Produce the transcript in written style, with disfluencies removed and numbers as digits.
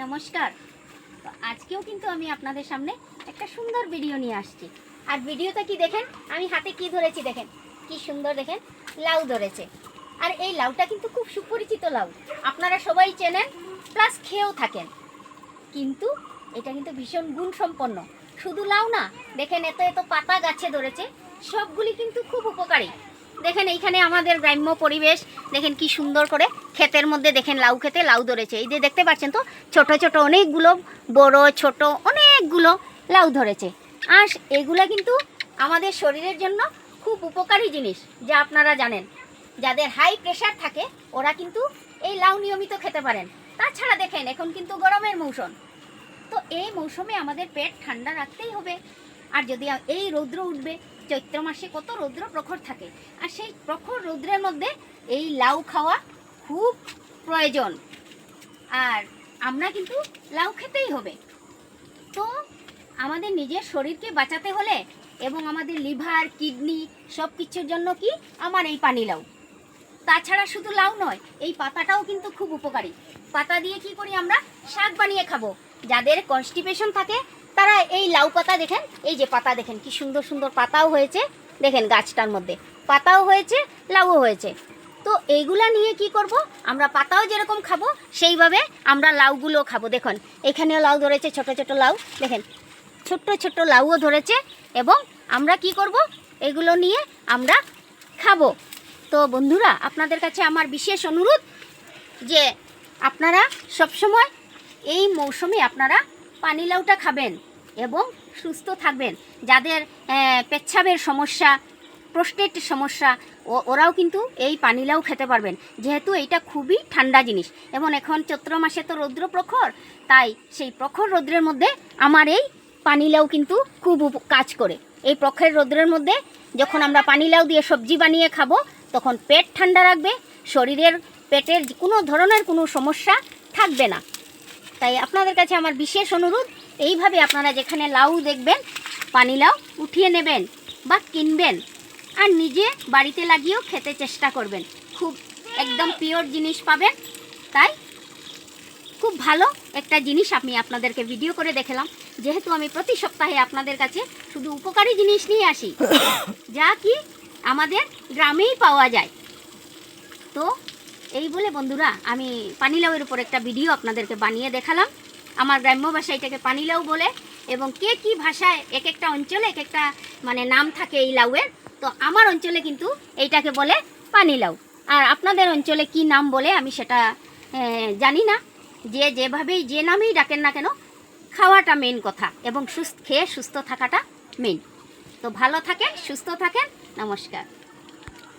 নমস্কার। তো আজকেও কিন্তু আমি আপনাদের সামনে একটা সুন্দর ভিডিও নিয়ে আসছি। আর ভিডিওটা কি দেখেন, আমি হাতে কি ধরেছি দেখেন, কি সুন্দর দেখেন, লাউ ধরেছে। আর এই লাউটা কিন্তু খুব সুপরিচিত লাউ, আপনারা সবাই চেনেন, প্লাস খেয়েও থাকেন। কিন্তু এটা কিন্তু ভীষণ গুণসম্পন্ন। শুধু লাউ না, দেখেন এত এত পাতা গাছে ধরেছে, সবগুলি কিন্তু খুব উপকারী। দেখেন এইখানে আমাদের গ্রাম্য পরিবেশ, দেখেন কি সুন্দর করে ক্ষেতের মধ্যে দেখেন লাউ খেতে লাউ ধরেছে। এই যে দেখতে পাচ্ছেন তো, ছোট ছোট অনেকগুলো, বড় ছোট অনেকগুলো লাউ ধরেছে। আর এগুলা কিন্তু আমাদের শরীরের জন্য খুব উপকারী জিনিস, যা আপনারা জানেন। যাদের হাই প্রেশার থাকে ওরা কিন্তু এই লাউ নিয়মিত খেতে পারেন। তাছাড়া দেখেন এখন কিন্তু গরমের মৌসুম, তো এই মৌসুমে আমাদের পেট ঠান্ডা রাখতেই হবে। আর যদি এই রৌদ্র উঠবে, চৈত্র মাসে কত রৌদ্র প্রখর থাকে, আর সেই প্রখর রৌদ্রের মধ্যে এই লাউ খাওয়া খুব প্রয়োজন। আর আমরা কিন্তু লাউ খেতেই হবে। তো আমাদের নিজের শরীরকে বাঁচাতে হলে এবং আমাদের লিভার কিডনি সব কিছুর জন্য কি আমার এই পানি লাউ। তাছাড়া শুধু লাউ নয়, এই পাতাটাও কিন্তু খুব উপকারী। পাতা দিয়ে কি করি আমরা, শাক বানিয়ে খাবো। যাদের কনস্টিপেশন থাকে তারা এই লাউ পাতা দেখেন, এই যে পাতা দেখেন কি সুন্দর সুন্দর পাতাও হয়েছে, দেখেন গাছটার মধ্যে পাতাও হয়েছে, লাউও হয়েছে। তো এইগুলা নিয়ে কি করব, আমরা পাতাও যেরকম খাবো সেইভাবে আমরা লাউগুলো খাবো। দেখুন এখানেও লাউ ধরেছে, ছোট ছোট লাউ দেখেন, ছোট্ট ছোট্ট লাউও ধরেছে, এবং আমরা কি করব, এগুলো নিয়ে আমরা খাবো। তো বন্ধুরা, আপনাদের কাছে আমার বিশেষ অনুরোধ যে আপনারা সবসময় এই মৌসুমে আপনারা পানি লাউটা খাবেন এবং সুস্থ থাকবেন। যাদের পেচ্ছাবের সমস্যা, প্রোস্টেট সমস্যা, ওরাও কিন্তু এই পানি লাউ খেতে পারবেন, যেহেতু এইটা খুবই ঠান্ডা জিনিস। এবং এখন চৈত্র মাসে তো রৌদ্র প্রখর, তাই সেই প্রখর রৌদ্রের মধ্যে আমার এই পানি লাউ কিন্তু খুব কাজ করে। এই প্রখর রৌদ্রের মধ্যে যখন আমরা পানি লাউ দিয়ে সবজি বানিয়ে খাবো, তখন পেট ঠান্ডা রাখবে, শরীরের পেটের কোনো ধরনের কোনো সমস্যা থাকবে না। তাই আপনাদের কাছে আমার বিশেষ অনুরোধ, এইভাবে আপনারা যেখানে লাউ দেখবেন পানি লাউ উঠিয়ে নেবেন বা কিনবেন, আর নিজে বাড়িতে লাগিয়েও খেতে চেষ্টা করবেন। খুব একদম পিওর জিনিস পাবেন। তাই খুব ভালো একটা জিনিস আমি আপনাদেরকে ভিডিও করে দেখালাম, যেহেতু আমি প্রতি সপ্তাহে আপনাদের কাছে শুধু উপকারী জিনিস নিয়ে আসি, যা কি আমাদের গ্রামেই পাওয়া যায়। তো এই বলে বন্ধুরা, আমি পানিলাউয়ের উপর একটা ভিডিও আপনাদেরকে বানিয়ে দেখালাম। আমার গ্রাম্য ভাষায় এটাকে পানিলাউ বলে, এবং কে কি ভাষায় এক একটা অঞ্চলে এক একটা মানে নাম থাকে এই লাউয়ের। তো আমার অঞ্চলে কিন্তু এইটাকে বলে পানিলাউ, আর আপনাদের অঞ্চলে কি নাম বলে আমি সেটা জানি না। যে যেভাবেই যে নামেই ডাকেন না কেন, খাওয়াটা মেন কথা, এবং খেয়ে সুস্থ থাকাটা মেন। তো ভালো থাকেন, সুস্থ থাকেন, নমস্কার।